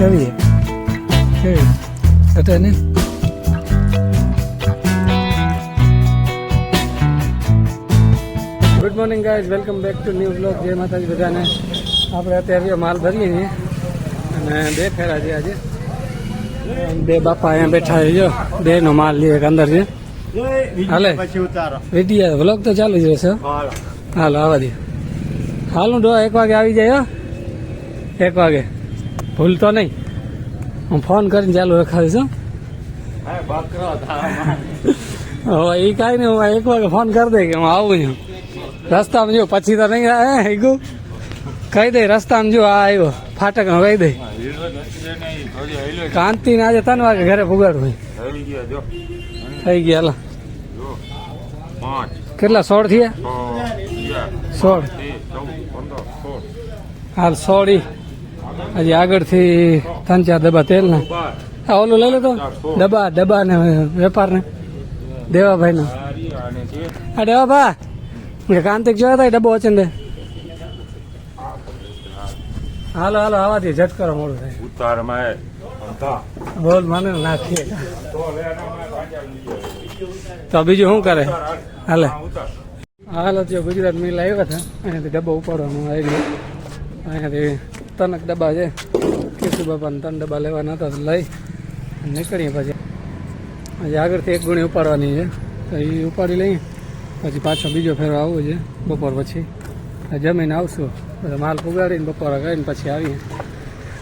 heavy. Hey, that any? Good morning guys, welcome back to new blog. જય માતાજી બધાને. આપણે અત્યારે માલ ભરીએ છીએ અને બે ફેરા છે આજે. બે બાપા અહીંયા બેઠા છે, જો બે નો માલ લે એક અંદર છે. હાલે વિડીયો વ્લોગ તો ચાલુ જ રહેશે. હાલો આવવા દે. હાલું ડો 1 વાગે આવી જાય. 1 વાગે ભૂલતો નહીં. હું ફોન કરીને ચાલુ રખાવીશ. હવે એ કાંઈ નહીં, હું 1 વાગે ફોન કરી દે કે હું આવું છું. રસ્તામાં જો પછી તો નહીં હીગું કહી દે. રસ્તામાં જો આ આવ્યો ફાટક કહી દે. કાંતિ ને આજે 3 વાગે ઘરે પુગાડવું થઈ ગયા. કેટલા 16 થયા? 16. હાલ 16. હજી આગળથી 3-4 ડબ્બા તેલ ના. હા ઓલું લઈ લો તો ડબ્બા ને વેપાર ને દેવાભાઈ નો. હા દેવાભાઈ કાંતિક જોયા હતા ડબ્બો વચન દે. હાલો હાલો આવા દે, ઝટ કરો મોડું થાય. બોલ મને નાખીએ તો બીજું શું કરે. હાલે હાલો જો ગુજરાત મિલ આવ્યા હતા, અહીંયાથી ડબ્બો ઉપાડવાનું આવી ગયો. અહીંયાથી 3 ડબ્બા છે. કેશુ બાપાને 3 ડબ્બા લેવાના હતા તો લઈ નીકળીએ. પછી હજી આગળથી 1 ગુણી ઉપાડવાની છે તો એ ઉપાડી લઈએ. પછી પાછો બીજો ફેરો આવવો છે બપોર પછી. જમીને આવશું બધા માલ પુગાડીને બપોરા કરીને પછી આવીએ.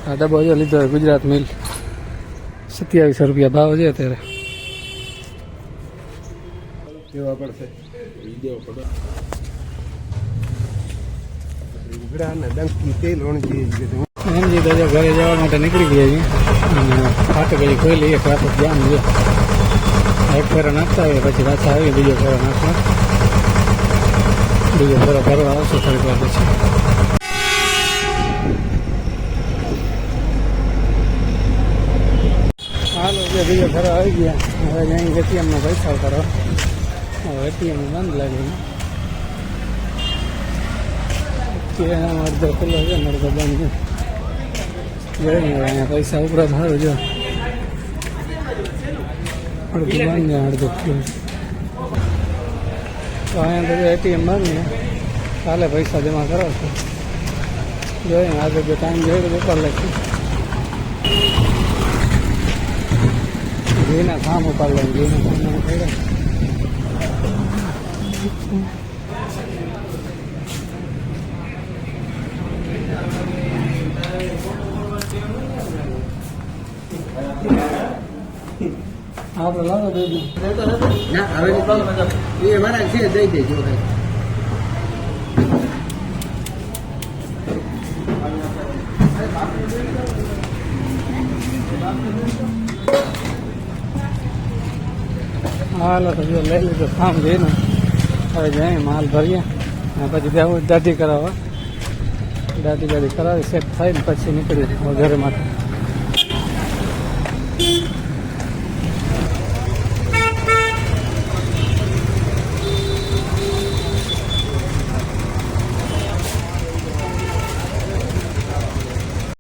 આ ડબ્બો જો લીધો ગુજરાત મિલ, 2700 રૂપિયા ભાવ છે અત્યારે. એમજી તો ઘરે જવા માટે નીકળી ગયા છીએ. ફાટક હજી ખોલી એક રાત જામ છે. એક ફેરો નાખતા આવીએ પછી પાછા આવીએ બીજો ફેરો નાખવા. બીજો ફેરો કરવા આવશે થોડીક વાર પછી. હાલો જે બીજો ફેરો આવી ગયા. હવે અહીં એટીએમનો પૈસા કરો. હવે એટીએમ બંધ લાગે. અડધો ખુલ્લો છે ને અડધો બંધ છે. જોઈએ અહીંયા પૈસા ઉપરા સારું જો. અડધું બંધ ને અડધું ખુલ્લું. તો અહીંયા તો એટીએમ બંધ ને કાલે પૈસા જમા કરો છો. જોઈએ આગળ જો ટાઈમ જોઈએ તો ઉપર લખી ઘીના કામ ઉપર લઈને ઘીના કામ પડે. આપણે લાવો દેજો. ના હવે એ મારા છે દઈ દેજો. હાલો તો જો લઈ લીધો કામ જઈને. હવે જાય માલ ભરીએ પછી જવું દાઢી કરાવવા. દાઢી કરાવી સેટ થઈને પછી નીકળી ઘરે માટે.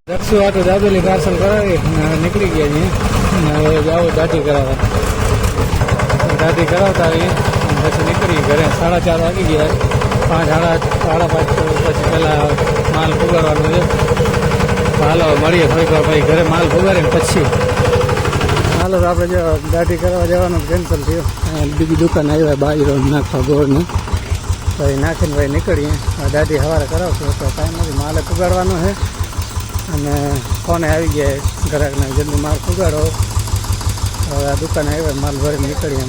દક્ષુ આટો દાબેલી પાર્સલ કરાવી નીકળી ગયા છીએ. હવે જાઓ દાઢી કરાવવા. દાઢી કરાવતા આવીએ પછી નીકળી ઘરે. 4:30 વાગી ગયા. 5 પછી પહેલાં માલ પુગાડવાનો છે. હાલો મળીએ થોડીક વાર ભાઈ ઘરે માલ પુગાડીને પછી. હાલો તો આપણે જો દાઢી કરવા જવાનું કેન્સલ થયું. બીજી દુકાન આવ્યા બાજરો નાખવા ગોળને. ભાઈ નાખીને ભાઈ નીકળીએ. દાઢી સવારે કરાવશું તો કાંઈ નથી. માલે પુગાડવાનો છે અને ફોને આવી ગયા ગ્રાહકને જલ્દી માલ પુગાડો. હવે આ દુકાને આવ્યા માલ ભરીને નીકળીએ.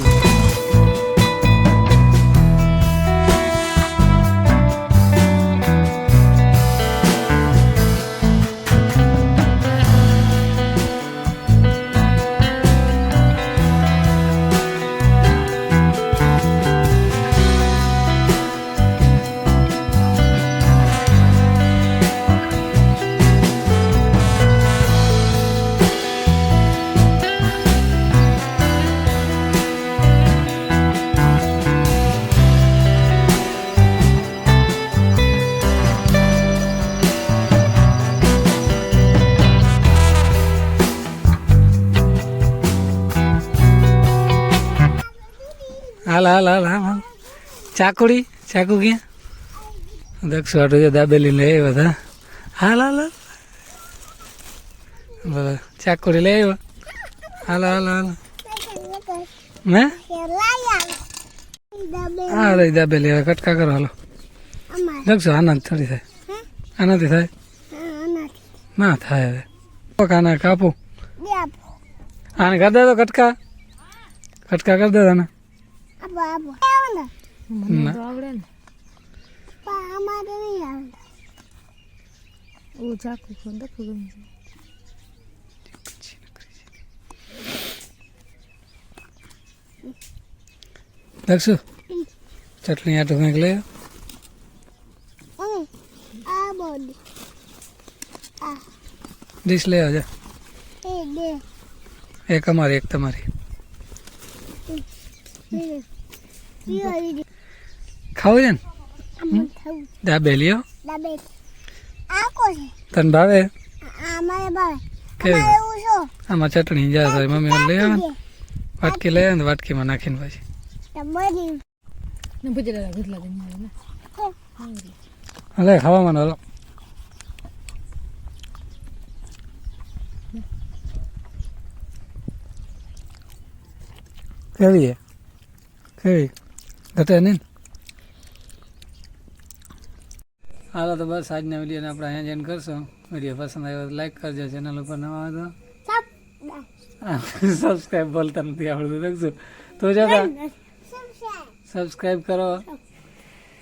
હાલ હાલ હાલ હાલ ચાકુડી ચાકુ ક્યાં દક્ષ વાટું છે દાબેલી લઈ આવ્યો હતા હાલ હાલ હાલ બરાબર ચાકુડી લઈ આવ્યો હાલ હાલ હાલ હે હા રહી દાબેલી હવે કટકા કરો હાલો દક્ષ આનંદ થોડી થાય આનાથી થાય ના થાય હવે આના કાપું આને કરી દે તો કટકા કટકા કરી દે તને દક્ષુ ચટણી આટું કંઈક લઈ ડીશ લઈ આવજે એક અમારી એક તમારી ખાવું છે ને દાબેલી હો તને ભાવે કેવી આમાં ચટણી જાય તારી મમ્મી લઈ આવે ને વાટકી લઈ આવે ને વાટકીમાં નાખીને પછી હલે ખાવામાં હાલો કેવી કેવી ઘટે નહીં હાલો તો બસ આજના વિડીયોને આપણે અહીંયા જોઈન કરશો વિડીયો પસંદ આવ્યો તો લાઈક કરજો ચેનલ ઉપર નવા આવે તો સબસ્ક્રાઈબ બોલતા નથી આવડતું રાખશું તો જો સબસ્ક્રાઈબ કરો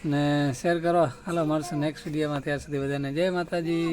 ને શેર કરો હાલો મળશું નેક્સ્ટ વિડીયોમાં ત્યાં સુધી બધાને જય માતાજી.